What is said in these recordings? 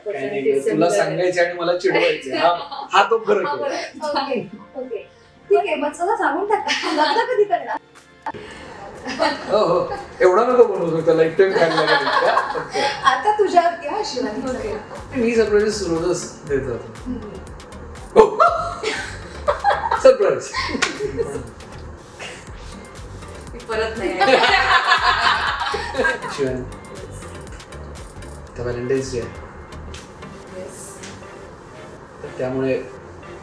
तुला सांगायचे आणि मला चिडवायचे, हा तो फरक आहे. ओके ओके ठीक आहे, मग चला सांगून टाका लग्न कधी करणार. हो हो, एवढा नको बनवतो त्याला लाईफ टाइम खायला लागेल. आता तुझ्यावरती हा शिवानी. मी सरप्राईज सुरुवातच देत जातो. सरप्राईज परत नाही. शिवानी, व्हॅलेंटाईन्स डे आहे, तर त्यामुळे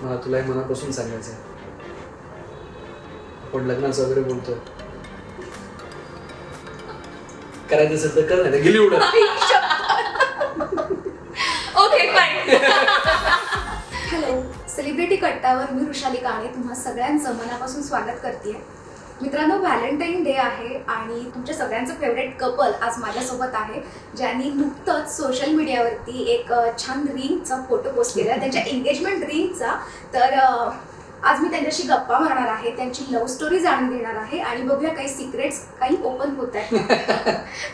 मला तुला मनापासून सांगायचं आहे, आपण लग्नाचं वगैरे बोलतोय, करायचं असेल तर कर, नाही गेली उडत. Okay fine. हॅलो, सेलिब्रिटी कट्टावर मी ऋषाली काणे तुम्हा सगळ्यांचं मनापासून स्वागत करते. मित्रांनो, व्हॅलेंटाईन डे आहे आणि तुमच्या सगळ्यांचं फेवरेट कपल आज माझ्यासोबत आहे, ज्यांनी नुकतंच सोशल मीडियावरती एक छान रिंगचा फोटो पोस्ट केला, त्यांच्या एंगेजमेंट रिंगचा. तर आज मी त्यांच्याशी गप्पा मारणार आहे, त्यांची लव्ह स्टोरी जाणून घेणार आहे आणि बघूया काही सिक्रेट्स काही ओपन होत आहेत.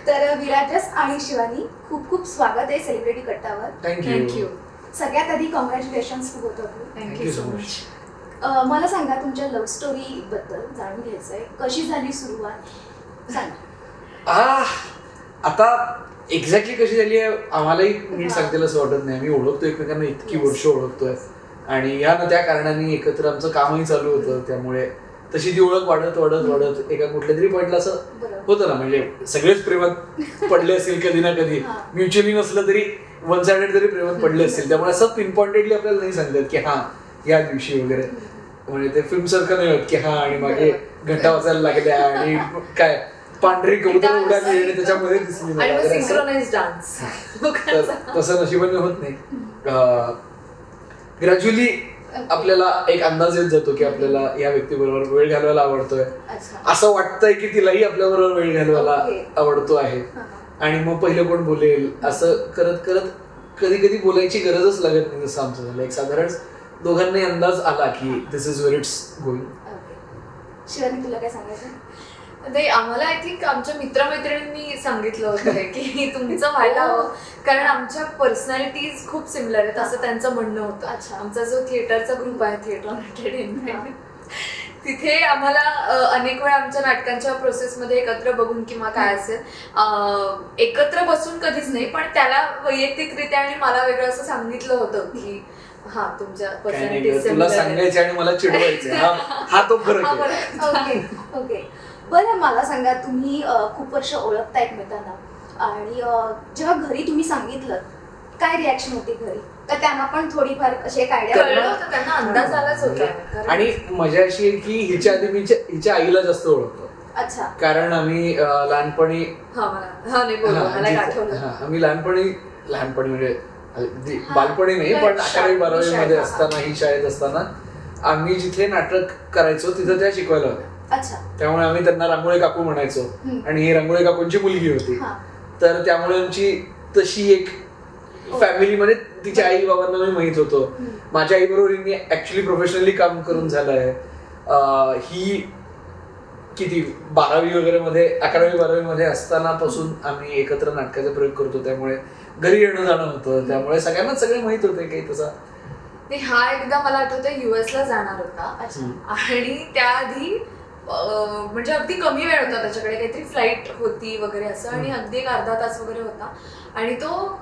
तर विराजस आणि शिवानी, खूप खूप स्वागत आहे सेलिब्रिटी कट्टावर. थँक्यू. सगळ्यात आधी कॉंग्रॅच्युलेशन्स खूप होतं. Thank you so much. मला सांगा, तुमच्या लव्ह स्टोरी बद्दल जाणून घ्यायचंय, कशी झाली सुरुवात सांगा. आता एक्झॅक्टली कशी झाली आहे आम्हालाही नीट सांगतेला असं वाटत नाही. आम्ही ओळखतो एकमेकांना, इतकी वर्ष ओळखतोय आणि या ना त्या कारणाने एकत्र आमचं कामही चालू होतं, त्यामुळे तशी ती ओळख वाढत वाढत वाढत एका कुठल्या तरी पॉईंटला असं होतं ना, म्हणजे सगळेच प्रेमात पडले असतील कधी ना कधी, म्युच्युअली नसलं तरी वन साइडेड तरी प्रेमात पडले असतील. त्यामुळे असं पिनपॉइंटेडली आपल्याला नाही सांगतात की हा या दिवशी वगैरे, म्हणजे ते फिल्म सारखं नाही होत की हा आणि मागे घंटा वाजायला लागल्या आणि काय पांढरी कबूतर उडाली आणि त्याच्यामध्ये दिसली तसं नशिबाने होत नाही. ग्रॅज्युअली आपल्याला एक अंदाज येत जातो की आपल्याला या व्यक्तीबरोबर वेळ घालवायला आवडतोय, असं वाटतंय की तिलाही आपल्याबरोबर वेळ घालवायला आवडतो आहे, आणि मग पहिलं कोण बोलेल असं करत करत कधी कधी बोलायची गरजच लागत नाही. जसं आमचं झालं, एक साधारण दोघांनाही अंदाज आला की this is where it's going. Shivani, तुला काय सांगायचं? नाही, आम्हाला आय थिंक आमच्या मित्रमैत्रिणींनी सांगितलं होतं की तुमचं व्हायला हवं, कारण आमच्या पर्सनॅलिटीज खूप सिमिलर आहेत असं त्यांचं म्हणणं होतं. आमचा जो थिएटरचा ग्रुप आहे, थिएटर एंटरटेनमेंट, तिथे आम्हाला अनेक वेळा आमच्या नाटकांच्या प्रोसेसमध्ये एकत्र बघून किंवा काय असेल एकत्र बसून कधीच नाही, पण त्याला वैयक्तिकरित्या आणि मला वेगळं असं सांगितलं होतं की हा तुमच्या पर्सनॅलिटीज तुला सांगायचे आणि मला चिडवायचे, हा तो फरक आहे. Okay okay. बरं, मला सांगा, तुम्ही खूप वर्ष ओळखता एकमेकांना आणि जेव्हा घरी तुम्ही सांगितलं, काय रिॲक्शन होती घरी? तर त्यांना पण थोडीफार अशी एक आयडिया होतं, त्यांना अंदाज आलाच होता. आणि मजा अशी आहे की हिच्या आधी मी हिच्या आईला जास्त ओळखतो. अच्छा. कारण आम्ही लहानपणी आम्ही लहानपणी म्हणजे बालपणी नाही पण 11वी 12वी मध्ये असताना, ही शाळेत असताना आम्ही जिथे नाटक करायचो तिथं त्या शिकवायला होत्या. त्यामुळे आम्ही त्यांना रांगोळी काकू म्हणायचो आणि ही रांगोळी काकूंची मुलगी होती. तर त्यामुळे आमची तशी एक फॅमिलीमध्ये तिच्या आई बाबांना मी माहित होतो. माझ्या आई बरोबर हिने ऍक्च्युली प्रोफेशनली काम करून झालंय. ही किती 12वी वगैरे मध्ये, 11वी 12वी मध्ये असताना पासून आम्ही एकत्र नाटकाचा प्रयोग करतो, त्यामुळे घरी येणं जाणं होतं, त्यामुळे सगळ्यांनाच सगळे माहित होते काही तसा. हा एकदा मला आठवतं US ला जाणार होता आणि त्याआधी म्हणजे अगदी कमी वेळ होता त्याच्याकडे, काहीतरी फ्लाईट होती वगैरे असं, आणि अगदी एक अर्धा तास वगैरे होता आणि तो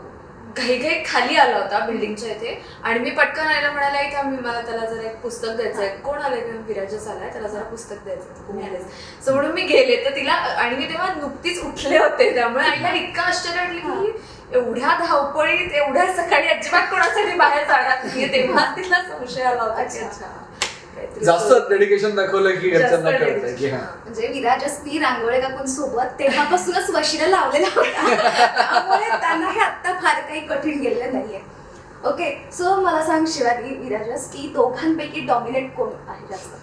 घाई खाली आला होता बिल्डिंगच्या इथे, आणि मी पटकन आयला म्हणाला इथे मला त्याला जरा एक पुस्तक द्यायचंय. कोण आलंय? विराजस आलाय, त्याला जरा पुस्तक द्यायचं, तुम्ही आलेच. सो म्हणून मी गेले तर तिला, आणि मी तेव्हा नुकतीच उठले होते, त्यामुळे आईला इतकं आश्चर्य वाटलं की एवढ्या धावपळीत एवढ्या सकाळी अजिबात कोणासाठी बाहेर जाणार नाहीये. तेव्हा तिला संशय आला होता. जास्त डेडिकेशन दाखवलं की घरच्यांना कळतंय की म्हणजे विराजसनी रांगोळी काकूंसोबत तेव्हापासूनच वशिला लावलेला होता, त्यामुळे त्यांना हे आता फार काही कठीण गेलेलं नाहीये. ओके, सो मला सांग शिवानी, विराजस, की दोघांपैकी डॉमिनेट कोण आहे जास्त?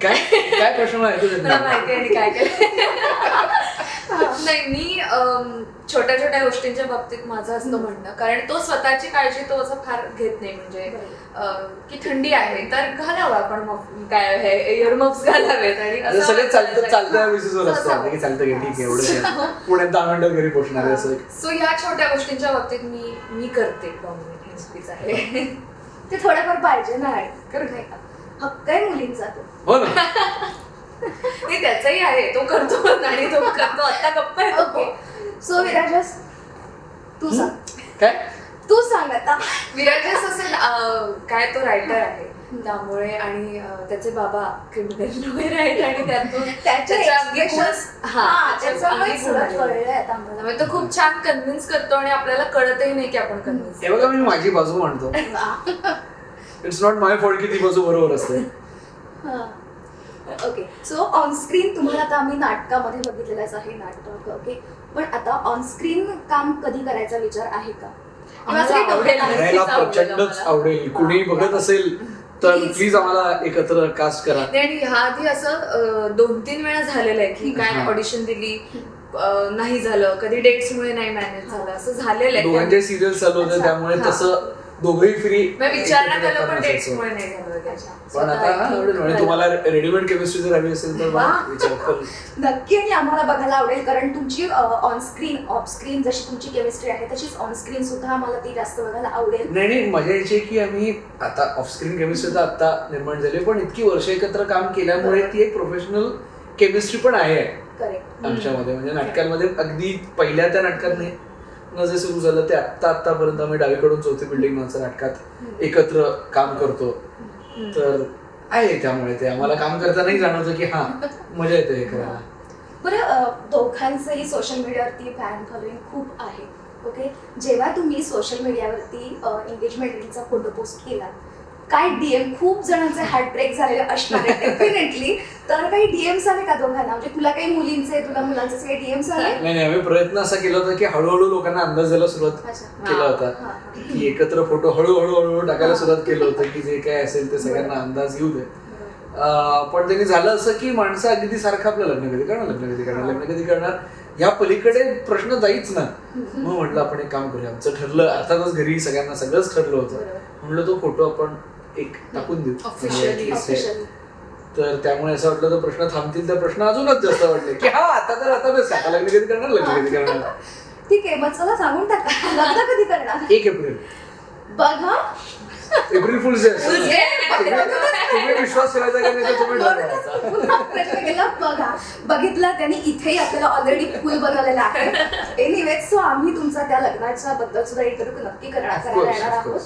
काय प्रश्न आहे तुला माहिती आणि काय नाही, मी छोट्या छोट्या गोष्टींच्या बाबतीत माझं असतं म्हणणं, कारण तो स्वतःची काळजी तो असं फार घेत नाही. म्हणजे की थंडी आहे तर घालावं आपण काय हे इयरमफ्स घालावेत आणि सगळं चालत्या बेसिसवर असतं की चालतं की ठीक आहे एवढं पुण्यात 10 मिनिटात घरी पोहोचणार आहे असं. सो ह्या छोट्या गोष्टींच्या बाबतीत मी करते डॉमिनेट, हे चुकीचं आहे. ते थोडंफार पाहिजे ना, कारण नाही का हक्क आहे मुलींचा तो. हो ना. नाही त्याचाही आहे, तो करतो आणि तो करतो. आता गप्पा आहे. ओके, सो विराजस तू सांग. काय तू सांग आता. विराजस असं काय, तो रायटर आहे त्यामुळे, आणि त्याचे बाबा क्रिमिनल लॉयर आहेत आणि त्यातून त्यामुळे तो खूप छान कन्व्हिन्स करतो आणि आपल्याला कळतही नाही की आपण कन्व्हिन्स. हे बघा मी माझी बाजू म्हणतो. इट्स नॉट माय फॉल्ट की ती बाजू बरोबर असते. ओके, सो ऑनस्क्रीन तुम्हाला आता आम्ही नाटकामध्ये बघितलेलंच आहे नाटक. ओके, पण आता ऑनस्क्रीन काम कधी करायचा विचार आहे का? करायला प्रचंडच आवडेल. कुणी बघत असेल तर प्लीज आम्हाला एकत्र कास्ट करा. आणि ह्या आधी असं 2-3 वेळा झालेलं आहे की काय ऑडिशन दिली, नाही झालं, कधी डेट्समुळे नाही मॅनेज झालं, असं झालेलं आहे. दोघांचे सिरियल चालू होते त्यामुळे तसं दोघंही फ्री विचारण्यात आलं पण डेट्समुळे नाही झालं. पण आता तुम्हाला रेडीमेड केमिस्ट्री जर हवी असेल तर विचार कर नक्की. आणि आम्हाला बघायला आवडेल, कारण तुमची ऑनस्क्रीन ऑफस्क्रीन जशी तुमची केमिस्ट्री आहे तशीच ऑनस्क्रीन सुद्धा आम्हाला ती जास्त बघायला आवडेल. नाही मजा यायची की आम्ही आता ऑफस्क्रीन केमिस्ट्री तर आता निर्माण झाली, पण इतकी वर्ष एकत्र काम केल्यामुळे ती एक प्रोफेशनल केमिस्ट्री पण आहे आमच्यामध्ये. म्हणजे नाटकांमध्ये अगदी पहिल्या त्या नाटकाने जे सुरू झालं ते आतापर्यंत आम्ही डावीकडून 4थी बिल्डिंग नावाच्या नाटकात एकत्र काम करतो. तर आहे त्यामुळे ते आम्हाला काम करतानाही जाणवतं की हा मजा येते हे करायला. बरं, दोघांचंही सोशल मीडियावरती फॅन फॉलोइंग खूप आहे. ओके, जेव्हा तुम्ही सोशल मीडियावरती एंगेजमेंट रिंगचा फोटो पोस्ट केला, काय डीएम, खूप जणांचे हार्ट ब्रेक झालेले असणार डेफिनेटली, तर काही डीएम्स आले का दोघांना? म्हणजे तुला काही मुलींचे, तुला मुलांचे काही डीएम्स आले? नाही, आम्ही प्रयत्न असा केला होता की हळूहळू लोकांना अंदाज द्यायला सुरुवात केला होता की एकत्र फोटो हळूहळू टाकायला सुरुवात केलं होतं की जे काय असेल ते सगळ्यांना अंदाज येऊ दे. पण त्यांनी झालं असं की माणसं अगदी सारखं आपलं लग्न कधी करणार या पलीकडे प्रश्न जाईच ना. मग म्हटलं आपण एक काम करूया. आमचं ठरलं, अर्थातच घरी सगळ्यांना सगळंच ठरलं होतं. म्हटलं तो फोटो आपण एक टाकून देऊ. तर त्यामुळे असं वाटलं तर प्रश्न थांबतील, तर प्रश्न अजूनच जास्त वाटले की हा आता बेस्ट, आता लग्न कधी करणार. ठीक आहे, मग चला सांगून टाका, लग्न कधी करणार? 1 एप्रिल. बघा, एप्रिल फुल्स तुम्ही विश्वास ठेवायचा का नाही तर तुम्ही प्रश्न केला. बघा, बघितला त्यांनी, इथेही आपल्याला ऑलरेडी फुल बनवलेला आहे. एनिवेज, सो आम्ही तुमचा त्या लग्नाच्या बद्दल सुद्धा इंटरव्ह्यू नक्की करायला येणार आहोत.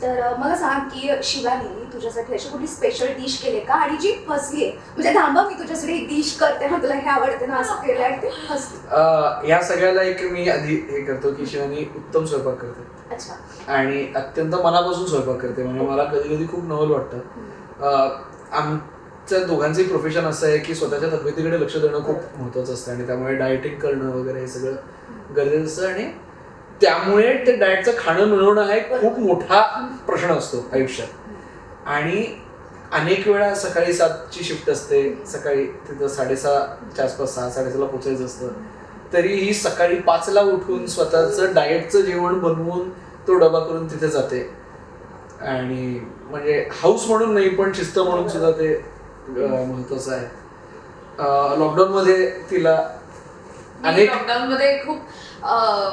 तर मला सांग की शिवानी तुझ्यासाठी अशी कुठली स्पेशल डिश केली का? आणि जी फसली आहे, म्हणजे थांबा मी तुझ्यासाठी डिश करते ना, तुला हे आवडते ना, असं केलं आणि ते फसली. या सगळ्याला एक मी आधी हे करतो की शिवानी उत्तम स्वयंपाक करते. अच्छा. आणि अत्यंत मनापासून स्वयंपाक करते. म्हणजे मला कधी कधी खूप नवल वाटतं. आमच्या दोघांचे प्रोफेशन असं आहे की स्वतःच्या तब्येतीकडे लक्ष देणं खूप महत्वाचं असतं आणि त्यामुळे डाएटिंग करणं वगैरे हे सगळं गरजेचं असतं. आणि त्यामुळे ते डाएटचं खाणं मिळवणं हा एक खूप मोठा प्रश्न असतो आयुष्यात. आणि अनेक वेळा सकाळी 7ची शिफ्ट असते, सकाळी तिथं 6:30च्या आसपास 6-6:30ला पोचायचं असतं. तरीही सकाळी 5ला उठून स्वतःचं डाएटचं जेवण बनवून तो डबा करून तिथे जाते. आणि म्हणजे हाऊस म्हणून नाही पण शिस्त म्हणून सुद्धा ते महत्वाचं आहे. लॉकडाऊन मध्ये तिला अनेक लॉकडाऊन मध्ये खूप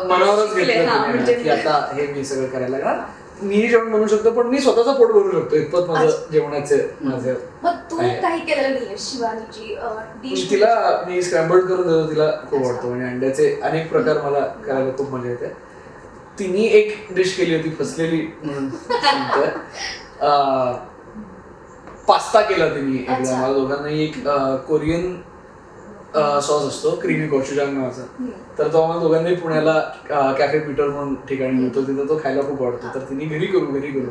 मनावरच घेतलं की आता हे मी सगळं करायला लागणार. मी जेवण बनवू शकतो पण मी स्वतःचा पोट भरू शकतो इतपत माझं जेवणाचे माझं. मग तू काही केलेलं नाहीये शिवानीची डिश? तिला मी स्क्रॅम्बल्ड करून देतो, तिला खूप आवडतो. आणि अंड्याचे अनेक प्रकार मला करायला खूप मजा येते. तिने एक डिश केली होती फसलेली म्हणून पास्ता केला तिने एकदा. मला दोघांनाही एक कोरियन सॉस असतो क्रीमी गोचुजांग नावाचा, तर तो आम्हाला दोघांनाही पुण्याला कॅफे पीटर म्हणून ठिकाणी मिळतो, तिथं तो खायला खूप आवडतो. तर तिने घरी करू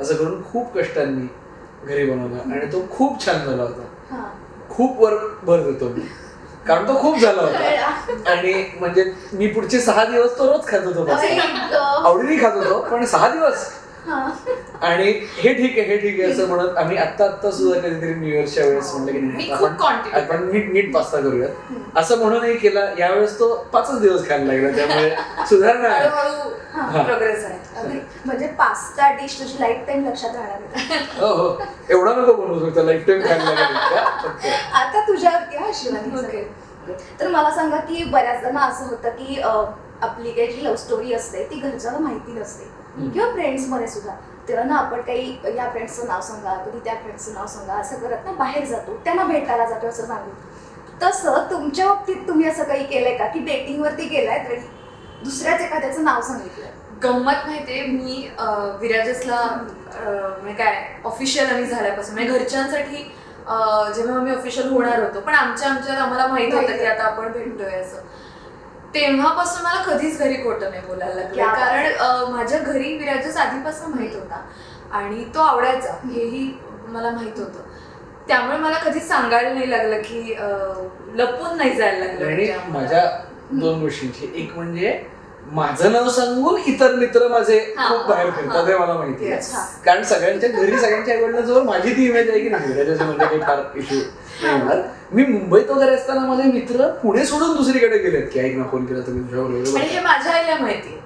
असं करून खूप कष्टांनी घरी बनवला आणि तो खूप छान झाला होता. खूप भर देतो मी कारण तो खूप झाला होता. आणि म्हणजे मी पुढचे 6 दिवस तो रोज खात होतो, आवडीने खात होतो. पण 6 दिवस आणि हे ठीक आहे असं म्हणत आम्ही आता सुद्धा कधीतरी न्यू इयरच्या वेळेस म्हणलं की नाही आपण नीट पास्ता करूयात असं म्हणूनही केला. यावेळेस तो 5च दिवस खायला लागला, त्यामुळे सुधारणा प्रोग्रेस आहे. म्हणजे पास्ता डिश तुझी लाईफ टाइम लक्षात राहणार. हो एवढा नको बनवू शकतो लाईफ टाइम खायला लागेल. आता तुझ्यावरती हा शिवानी. तर मला सांगा की बऱ्याच जण असं होतं की आपली काही जी लव्ह स्टोरी असते ती घरच्यांना माहिती नसते किंवा फ्रेंड्स मध्ये सुद्धा. तेव्हा ना आपण काही या फ्रेंड्सचं नाव सांगा, कधी त्या फ्रेंड्सचं नाव सांगा असं करत ना बाहेर जातो, त्यांना भेटायला जातो असं सांगू. तसं तुमच्या बाबतीत तुम्ही असं काही केलंय का की डेटिंग वरती गेलाय तरी दुसऱ्याच एखाद्याचं नाव सांगितलंय? गंमत माहितीये, मी विराजसला म्हणजे काय ऑफिशियल आम्ही झाल्यापासून म्हणजे घरच्यांसाठी जेव्हा आम्ही ऑफिशियल होणार होतो, पण आम्हाला माहित होतं की आता आपण भेटतोय असं, तेव्हापासून मला कधीच घरी खोटं नाही बोलायला लागलं. कारण माझ्या घरी विराजस आधीपासून माहित होता आणि तो आवडायचा हेही मला माहित होतं. त्यामुळे मला कधीच सांगायला नाही लागलं की लपून नाही जायला लागलं. आणि माझ्या 2 गोष्टींची, एक म्हणजे माझं नाव सांगून इतर मित्र माझे खूप बाहेर फिरतात हे मला माहिती आहे. कारण सगळ्यांच्या घरी सगळ्यांच्या आईवडिलांजवळ माझी ती इमेज आहे की नाही म्हणजे काही फार इश्यू नाही होणार. मी मुंबईत वगैरे असताना माझे मित्र पुणे सोडून दुसरीकडे गेलेत की ऐक ना फोन केला तर मी तुझ्याबरोबर, आणि हे माझ्या आईला माहिती.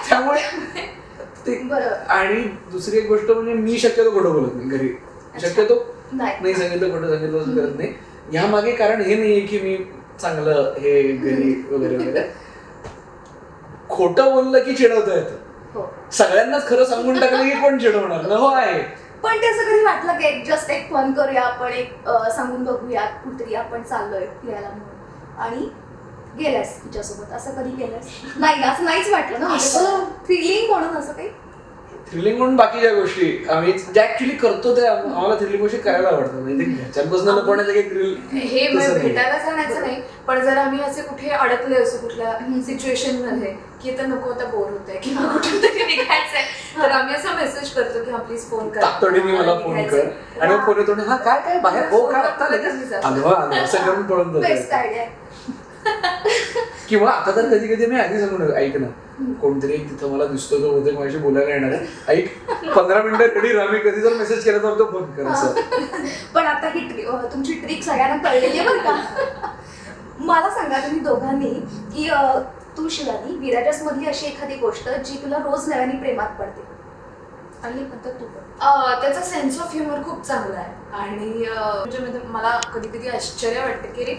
त्यामुळे ते. आणि दुसरी एक गोष्ट म्हणजे मी शक्यतो खोटं बोलत नाही घरी, शक्यतो नाही सांगितलं खोटं सांगितलं असं करत नाही. ह्या मागे कारण हे नाहीये की मी चांगलं हे घरी वगैरे खोटं बोललं की चिडवता येतं. सगळ्यांनाच खरं सांगून टाकलं की कोण चिडवणार ना. हो आहे, पण ते असं कधी वाटलं की जस्ट एक फोन करूया आपण, एक सांगून बघूया कुठेतरी आपण चाललोय फिरायला म्हणून आणि गेलास तिच्यासोबत, असं कधी केलंस? नाही, असं नाहीच वाटलं ना. असं फिलिंग म्हणून असं काही थ्रिलिंग म्हणून बाकीच्या गोष्टी आम्ही जे ऍक्च्युली करतो ते आम्हाला थ्रिलिंग गोष्टी करायला आवडतात. म्हणजे घरच्यांपासून लपवण्याचं काही थ्रिल हे भेटायला जाण्याचं नाही, पण जर आम्ही असे कुठे अडकले असो कुठल्या सिच्युएशन मध्ये की आता नको आता बोर होतंय किंवा कुठून तरी निघायचंय, तर आम्ही असा मेसेज करतो की हा प्लीज फोन कर, तातडीने मला फोन कर. आणि फोन येतो हा काय बाहेर हो का आता लगेच असं करून पळून जातो. किंवा आता तर कधी कधी मी आधी सांगून ऐक ना कोणतरी तिथं मला दिसतो तो होते माझ्याशी बोलायला येणार आहे, ऐक 15 मिनिटं रेडी राहा, मी कधी जर मेसेज केला तर तो फोन कर असं. पण आता ही तुमची ट्रिक सगळ्यांना कळलेली आहे बरं का. मला सांगा तुम्ही दोघांनी की तू शिवानी विराजस मधली अशी एखादी गोष्ट जी तुला रोज नव्याने प्रेमात पडते आणि तू त्याचा सेन्स ऑफ ह्युमर खूप चांगला आहे. आणि म्हणजे मला कधी कधी आश्चर्य वाटतं की रे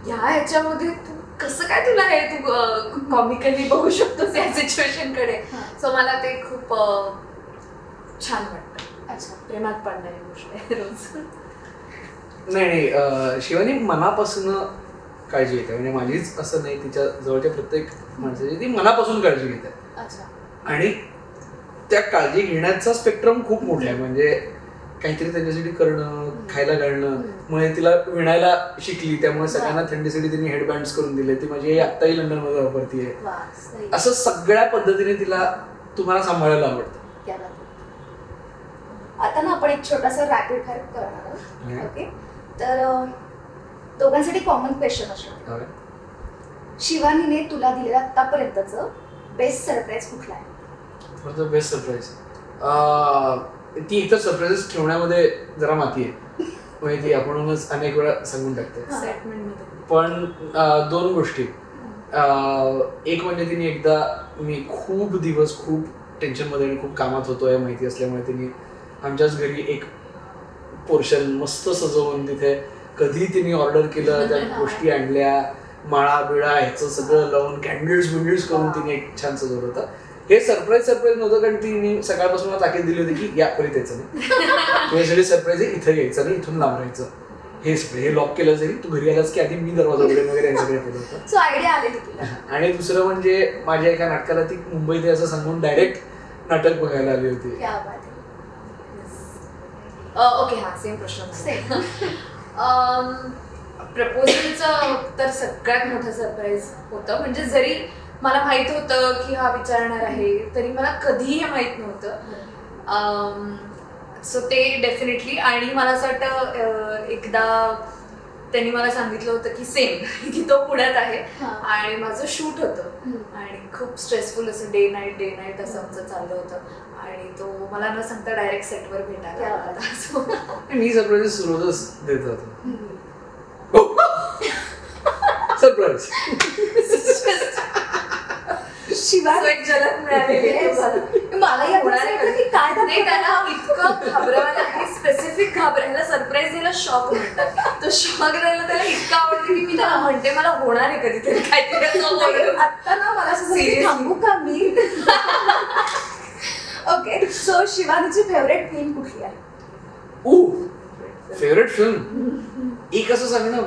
ह्याच्यामध्ये तू कसं काय तुला हे तू कॉमिकली बघू शकतोस या सिच्युएशन कडे. सो मला ते खूप छान वाटतं. अच्छा, प्रेमात पडणारी गोष्ट आहे रोज. नाही शिवानी मनापासून काळजी घेते, म्हणजे माझीच असं नाही, तिच्या जवळच्या प्रत्येक माणसाची ती मनापासून काळजी घेते. आणि त्या काळजी घेण्याचा स्पेक्ट्रम खूप मोठा आहे. म्हणजे काहीतरी त्यांच्यासाठी करणं, खायला घालणं, म्हणजे तिला विणायला शिकली त्यामुळे सगळ्यांना थंडीसाठी तिने हेडबँड्स करून दिले, ती माझी आत्ताही लंडन मध्ये वापरतीये. असं सगळ्या पद्धतीने तिला तुम्हाला सांभाळायला आवडतं. आता ना आपण एक छोटासा रॅपिड फायर करणार आहोत. ओके, तर दोघांसाठी कॉमन क्वेश्चन असणार. शिवानीने तुला दिलेला आतापर्यंतचं बेस्ट सरप्राईज कुठला आहे? बेस्ट सरप्राईज ती इतर सरप्राईजेस ठेवण्यामध्ये जरा माती आहे, म्हणजे ती आपणच अनेक वेळा सांगून टाकते. पण 2 गोष्टी. एक म्हणजे तिने एकदा मी खूप दिवस खूप टेन्शनमध्ये आणि खूप कामात होतो हे माहिती असल्यामुळे तिने आमच्याच घरी एक पोर्शन मस्त सजवून तिथे कधी तिने ऑर्डर केलं त्या गोष्टी आणल्या, माळा बिळा ह्याचं सगळं लावून कॅन्डल्स करून तिने एक छान सजवलं होतं. हे सरप्राईज नव्हतं, कारण ती सकाळपासून मला ताकीद दिली होती की या खोलीत यायचं नाही, तुझ्यासाठी सरप्राईज आहे, इथं यायचं नाही, इथून लांब राहायचं, हे लॉक केलं जाईल, तू घरी आलास की आधी मी दरवाजा उघडेन वगैरे हे सगळं केलं होतं. आणि दुसरं म्हणजे माझ्या एका नाटकाला ती मुंबईत असं सांगून डायरेक्ट नाटक बघायला आली होती. ओके, हा सेम प्रश्न. प्रपोजलचं तर सगळ्यात मोठं सरप्राईज होतं. म्हणजे जरी मला माहित होतं की हा विचारणार आहे तरी मला कधीही हे माहित नव्हतं. सो ते डेफिनेटली. आणि मला असं वाटतं एकदा त्यांनी मला सांगितलं होतं की सेम की तो पुण्यात आहे हा. आणि माझं शूट होतं आणि खूप स्ट्रेसफुल असं डे नाईट असं आमचं चाललं होतं आणि तो मला न सांगता डायरेक्ट सेटवर भेटायला आला होता. So, मी सरप्राईज सुरुवातच देत होतो. सरप्राईज. शिवा so एक झलक मिळालेली आहे मला. मला या होणार आहे की काय नाही, त्याला इतकं घाबरवायला आहे, स्पेसिफिक घाबरायला, सरप्राईज द्यायला शॉक म्हणतात. तो शॉक द्यायला त्याला इतका आवडतो की मी त्याला म्हणते मला होणार आहे कधीतरी काहीतरी असं बोलून. आता ना मला असं झालं की Seriously. थांबू का मी. ओके, सो शिवानीची फेवरेट फिल्म कुठली आहे? फेवरेट फिल्म एक असं सांगणं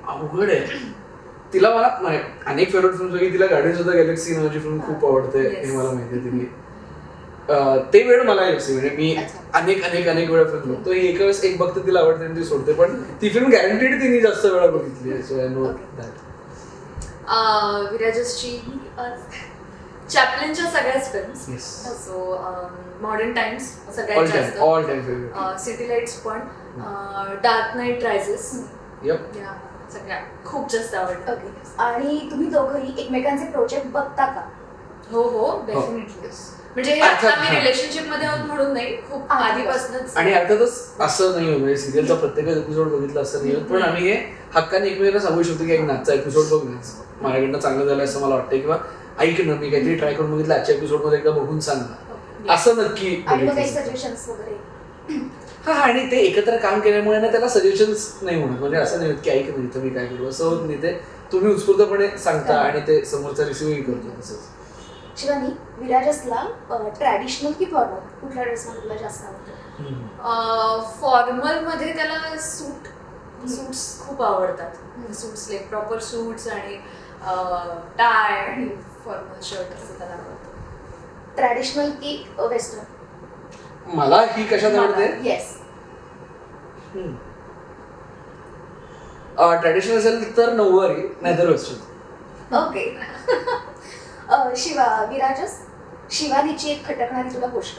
अवघड आहे. तिला मला अनेक फेवरेट फिल्म की तिला गार्डियन्स ऑफ द गॅलेक्सी नावाची फिल्म खूप आवडते हे मला माहिती आहे. तिने ते वेळ मला म्हणजे मी अनेक वेळा फिल्म बघतो. ही एका वेळेस एक बघते तिला आवडते आणि ती सोडते, पण ती फिल्म गॅरंटीड तिने जास्त वेळा बघितली आहे. So I know that. विराजसची चॅपलिनच्या सगळ्याच फिल्म्स, सो मॉडर्न टाइम्स सगळ्यात जास्त, all time favourite, city lights पण, डार्क नाईट रायझेस, यप, या सगळ्या खूप जास्त आवडतात. ओके, आणि तुम्ही दोघंही एकमेकांचे प्रोजेक्ट बघता का? हो डेफिनेटली. म्हणजे हे आता आम्ही रिलेशनशिप मध्ये आहोत म्हणून नाही, खूप आधीपासूनच. आणि अर्थातच असं नाही होत म्हणजे सिरियलचा प्रत्येकच एपिसोड बघितला असं नाही होत, पण आम्ही हे हक्काने एकमेकांना सांगू शकतो की एक नाचचा एपिसोड बघ, माझ्याकडनं चांगलं झालं असं मला वाटतं, किंवा ऐक ना मी काहीतरी ट्राय करून बघितलं आजच्या एपिसोड मध्ये एकदा बघून सांग ना, असं नक्की. आणि मग काही सजेशन्स वगैरे? हा, आणि ते एकत्र काम केल्यामुळे ना त्याला सजेशन्स नाही होणार, म्हणजे असं नाही होत की ऐक नाही तुम्ही काय करू, असं होत नाही. ते तुम्ही उत्स्फूर्तपणे सांगता आणि ते समोरचा रिसिव्हही करतो. तसंच शिवानी, विराजसला ट्रॅडिशनल की फॉर्मल कुठल्या ड्रेस मध्ये तुला जास्त आवडतं? फॉर्मल मध्ये त्याला सूट्स खूप आवडतात. सूट्स लाईक प्रॉपर सूट्स आणि टाय आणि फॉर्मल शर्ट असं त्याला आवडतं. ट्रॅडिशनल की वेस्टर्न? मला ही कशात आवडते? येस. ट्रॅडिशनल असेल तर नऊवारी, नाहीतर वेस्टर्न. ओके. विराजस, शिवानीची एक खटकणारी तुला गोष्ट?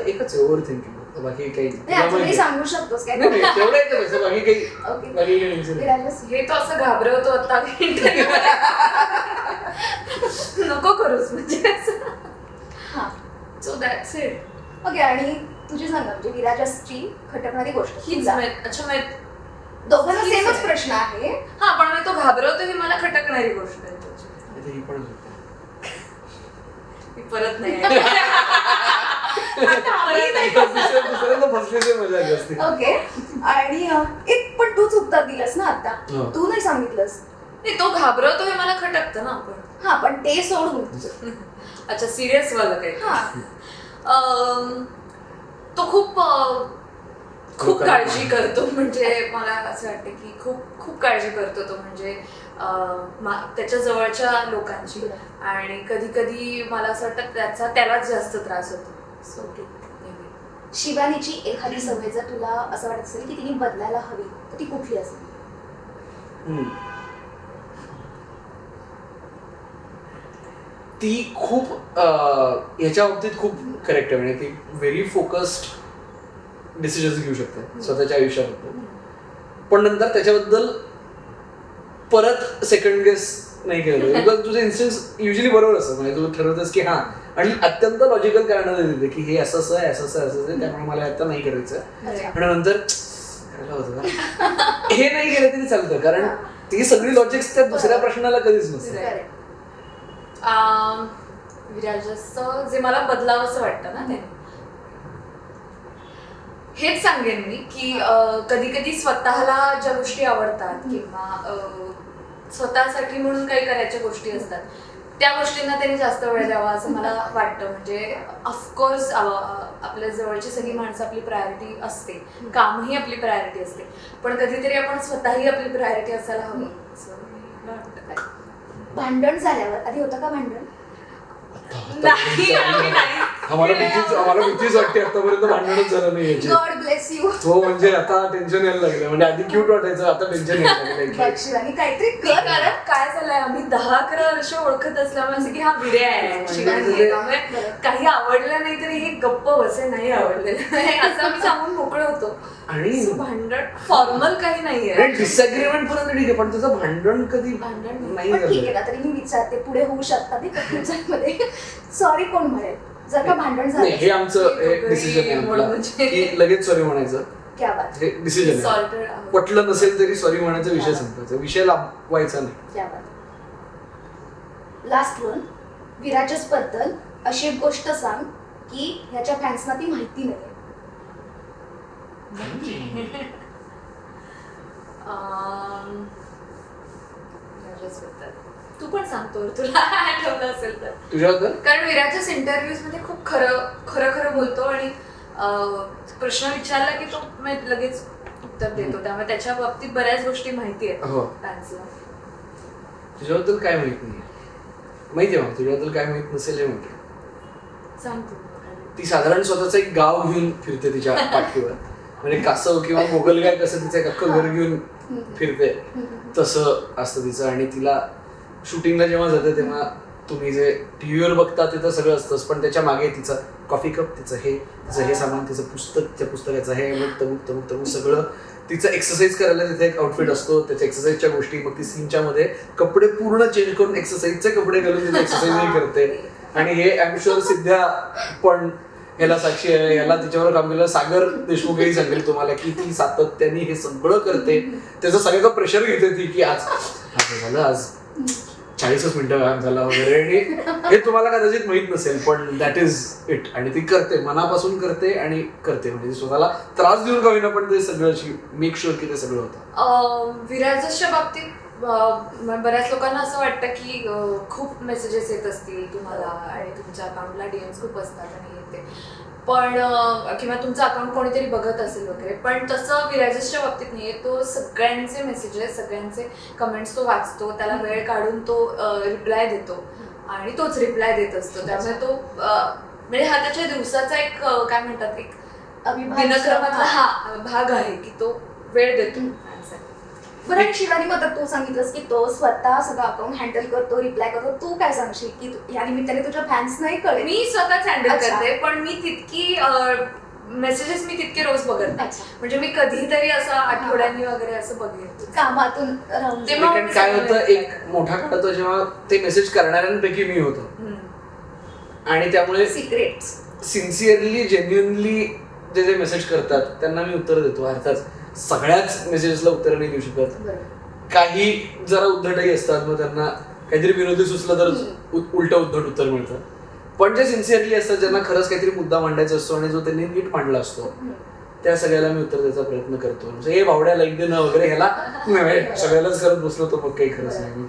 एकच ओव्हर थिंकिंग, बाकी काही सांगू शकतोस काय? बाकी काही विराजस, हे तो असं घाबरवतो आता नको करूच म्हणजे. So that's it. ओके, आणि तुझी सांगा म्हणजे विराजसची खटकणारी गोष्ट हीच अच्छा, दोघांना सेमच प्रश्न आहे. हा, पण मी तो घाबरवतो ही मला खटकणारी गोष्ट आहे. मी परत नाही ओके, आणि एक पण तूच उत्तर दिलंस ना आता, तू नाही सांगितलंस. तो घाबरवतो हे मला खटकतं ना. आपण हा, पण ते सोडून अच्छा सिरियस वाला काही, तो खूप काळजी करतो. म्हणजे मला असं वाटतं की खूप काळजी करतो तो, म्हणजे त्याच्या जवळच्या लोकांची. आणि कधी कधी मला असं वाटतं त्यालाच जास्त त्रास होतो. सो शिवानीची एखादी सवय जर तुला असं वाटत असेल की तिने बदलायला हवी, तर ती कुठली असेल? ती खूप याच्या बाबतीत खूप करेक्ट आहे. म्हणजे ती व्हेरी फोकस्ड डिसिजन्स घेऊ शकते स्वतःच्या आयुष्याबद्दल, पण नंतर त्याच्याबद्दल परत सेकंड गेस नाही केलं. बिकॉज तुझे इन्स्टिंक्ट युजली बरोबर असतं, म्हणजे तू ठरवतेस की हां, आणि अत्यंत लॉजिकल कारणाने देते की हे असं असं आहे, त्यामुळे मला आता नाही करायचं. आणि नंतर करायला होतं का हे नाही केलं तरी चालतं, कारण ती सगळी लॉजिक्स त्या दुसऱ्या प्रश्नाला कधीच नसतं. विराजचं जे मला बदलावंसं वाटतं ना, ते हेच सांगेन मी की कधी कधी स्वतःला ज्या गोष्टी आवडतात किंवा स्वतःसाठी म्हणून काही करायच्या गोष्टी असतात, त्या गोष्टींना त्यांनी जास्त वेळ द्यावा असं मला वाटतं. म्हणजे ऑफकोर्स आपल्या जवळची सगळी माणसं आपली प्रायोरिटी असते, कामही आपली प्रायोरिटी असते, पण कधीतरी आपण स्वतःही आपली प्रायोरिटी असायला हवी असं मला वाटतं. भांडण झाल्यावर, आधी होतं का भांडण? नाही आम्ही नाही आम्हाला भीतीच वाटते, आतापर्यंत भांडणच झालं नाही याची. God bless you. हो म्हणजे आता टेन्शन यायला लागलं, म्हणजे आधी क्यूट वाटायचं, आता टेन्शन यायला लागलं. शिवानी काहीतरी कारण काय झालंय, आम्ही 10-11 वर्ष ओळखत असल्यामुळे असं की हा विडे आहे शिवानी आहे, त्यामुळे काही आवडलं नाही तरी हे गप्प बसे नाही आवडलेलं असं आम्ही सांगून मोकळे होतो. आणि भांडण फॉर्मल काही नाहीये, डिसअग्रीमेंट पर्यंत ठीक आहे, पण त्याचं भांडण कधी भांडण नाही पण ठीक आहे झालं. ना, तरी मी विचारते पुढे होऊ शकतात मध्ये सॉरी कोण म्हणेल जर का भांडण नाही, हे झालं? आमचं डिसिजन आहे आपलं, की लगेच सॉरी म्हणायचं. क्या बात, हे डिसिजन आहे. सॉल्टेड पटलं नसेल तरी सॉरी म्हणायचा विषय संपायचा, विषय लावायचा नाही. क्या बात. लास्ट वन, विराजस बद्दल अशी एक गोष्ट सांग की ह्याच्या फॅन्सना ती माहिती नाही. तू पण सांगतो तुला आठवलं असेल तर. तुझ्याबद्दल कारण विराजस इंटरव्ह्यूज मध्ये खूप खरं बोलतो आणि प्रश्न विचारला की तो लगेच उत्तर देतो, त्यामुळे त्याच्या बाबतीत बऱ्याच गोष्टी माहिती आहेत हो. फॅन्सला. तुझ्याबद्दल काय माहित नाही माहिती आहे, तुझ्याबद्दल काय माहित नसेल हे माहिती. सांगतो ती साधारण स्वतःच एक गाव घेऊन फिरते तिच्या पाठीवर, म्हणजे कासव किंवा मोगलगाय कसं तिचं एक अख्खं घर घेऊन फिरते तसं असतं तिचं. आणि तिला शूटिंगला जेव्हा जाते तेव्हा तुम्ही जे टीव्हीवर बघता तिथं सगळं असतंच, पण त्याच्या मागे तिचं कॉफी कप, तिचं हे सामान, तिचं पुस्तक, त्या पुस्तकाचं हे तमुक सगळं. तिचं एक्सरसाइज करायला तिथे एक आउटफिट असतो, त्याच्या एक्सरसाइजच्या गोष्टी, मग ती सीनच्या मध्ये कपडे पूर्ण चेंज करून एक्सरसाइजचे कपडे घालून तिथे एक्सरसाइजही करते. आणि हे आय एम शुअर सिद्ध्या पण याला साक्षी आहे, याला तिच्यावर काम केलं. सागर देशमुखही सांगेल तुम्हाला की ती सातत्याने हे सगळं करते, त्याचं सगळ्याचं प्रेशर घेते ती की आज झालं, आज 40 मिनिटं व्यायाम झाला वगैरे. आणि हे तुम्हाला कदाचित माहित नसेल, पण दॅट इज इट. आणि ती करते, मनापासून करते आणि करते, म्हणजे स्वतःला त्रास देऊन का होईना, पण ते सगळं मेक शुअर की ते सगळं होतं. विराजसच्या बाबतीत बऱ्याच लोकांना असं वाटतं की खूप मेसेजेस येत असतील तुम्हाला आणि तुमच्या अकाउंटला डीएम्स खूप असतात आणि येते, पण किंवा तुमचं अकाउंट कोणीतरी बघत असेल वगैरे, पण तसं विराजसच्या बाबतीत नाहीये. तो सगळ्यांचे मेसेजेस, सगळ्यांचे कमेंट्स तो वाचतो, त्याला वेळ काढून तो रिप्लाय देतो आणि तोच रिप्लाय देत असतो. त्यामुळे तो म्हणजे हा त्याच्या दिवसाचा एक काय म्हणतात एक दिनक्रमातला भाग आहे की तो वेळ देतो. बरं, आणि शिवानी मग तू सांगितलंस की तो स्वतः सगळं अकाउंट हँडल करतो, रिप्लाय करतो. तू काय सांगशील की या निमित्ताने तुझ्या फॅन्स नाही कळेल? मी स्वतःच हँडल करते, पण मी तितकी मेसेजेस मी तितके रोज बघत नाही. म्हणजे मी कधीतरी असं आठवड्यांनी वगैरे असं बघेन कामातून राहून. काय होतं, एक मोठा काळ होता जेव्हा ते मेसेज करणाऱ्यांपैकी मी होतो, आणि त्यामुळे सिक्रेट्स सिन्सिअरली जेन्युअनली जे मेसेज करतात त्यांना मी उत्तर देतो. अर्थात सगळ्याच मेसेजेसला उत्तर नाही देऊ शकत, काही जरा उद्धटही असतात, मग त्यांना काहीतरी विनोदी सुचलं तर उलट उद्धट उत्तर मिळतं. पण जे सिन्सिअरली असतात, ज्यांना खरंच काहीतरी मुद्दा मांडायचा असतो आणि जो त्यांनी नीट मांडला असतो, त्या सगळ्याला मी उत्तर द्यायचा प्रयत्न करतो. म्हणजे हे भावड्या लाईक देणं वगैरे ह्याला सगळ्यालाच करत बसलो तर मग काही खरंच नाही.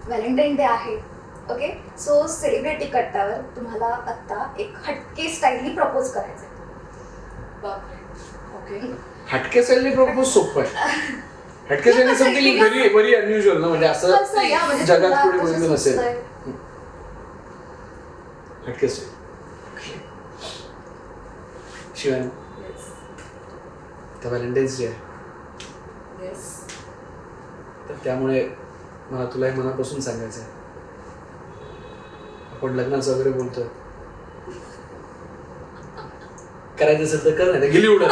व्हॅलेंटाईन डे आहे, ओके, सो सेलिब्रिटी कट्टावर तुम्हाला आता एक हटके स्टाईलनी प्रपोज करायचं. ओके, हटके स्टाईलनी प्रपोज सोपं आहे. हटके स्टाईलनी समथिंग व्हेरी व्हेरी अनयुज्युअल ना, म्हणजे असं जगात पुढे कोणी नसेल. हटके स्टाईल शिवानी, तर व्हॅलेंटाईन्स डे आहे, तर त्यामुळे मला तुला हे मनापासून सांगायचं आहे, आपण लग्नाचं वगैरे बोलतोय, करायचं असेल तर कर, नाही तर गेली उडत.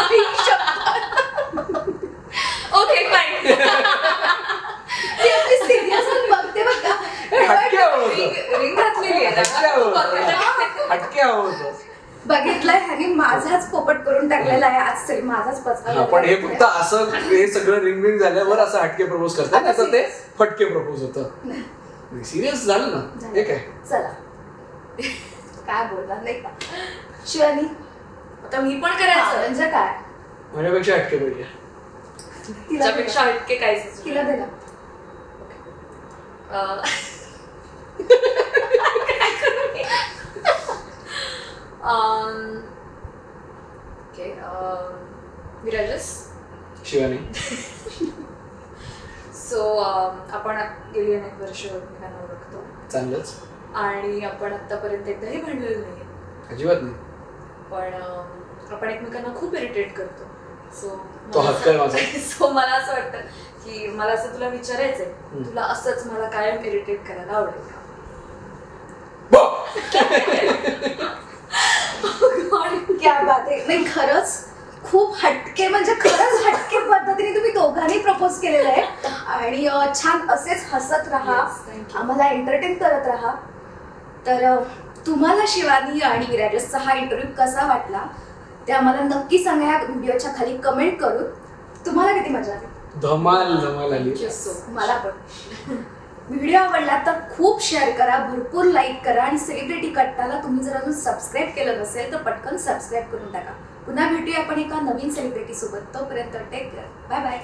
Okay fine. बघते बघा, हटके हवं होतं, रिंग घातलेली आहे, हटके हवं होतं. बघितलंय ह्याने माझाच पोपट करून टाकलेला आहे आज तरी, माझाच पचका. पण हे फक्त असं हे सगळं रिंग रिंग झाल्यावर असं हटके प्रपोज करतात, आता ते फटके प्रपोज होतं. सिरियस झालं ना, हे काय. चला काय बोलणार नाही का शिवानी, आता मी पण करायचं म्हणजे काय, माझ्यापेक्षा हटके पाहिजे. तिच्यापेक्षा हटके काहीच. तिला दे ना. विराजस, शिवानी, सो आपण गेली अनेक वर्ष एकमेकांना ओळखतो. चांगलंच. आणि आपण आतापर्यंत एकदाही भांडलेलो नाही, अजिबात नाही. पण आपण एकमेकांना खूप इरिटेट करतो. तो हक्क आहे माझा. सो मला असं वाटतं की मला असं तुला विचारायचंय, तुला असंच मला कायम इरिटेट करायला आवडेल का? क्या बात आहे. नाही खरंच खूप हटके, म्हणजे खरंच हटके पद्धतीने तुम्ही दोघांनी प्रपोज केलेलं आहे. आणि छान असेच हसत राहा, आम्हाला एंटरटेन करत राहा. तर तुम्हाला शिवानी आणि विराजचा हा इंटरव्ह्यू कसा वाटला ते आम्हाला नक्की सांगा या व्हिडिओच्या खाली कमेंट करून. तुम्हाला किती मजा आली? धमाल धमाल आली. मला पण. व्हिडिओ आवडला तर खूप शेअर करा, भरपूर लाईक करा आणि सेलिब्रिटी कट्टाला तुम्ही जर अजून सबस्क्राईब केलं नसेल तर पटकन सबस्क्राईब करून टाका. पुन्हा भेटूया आपण एका नवीन सेलिब्रिटी सोबत. तोपर्यंत टेक केअर. Bye bye.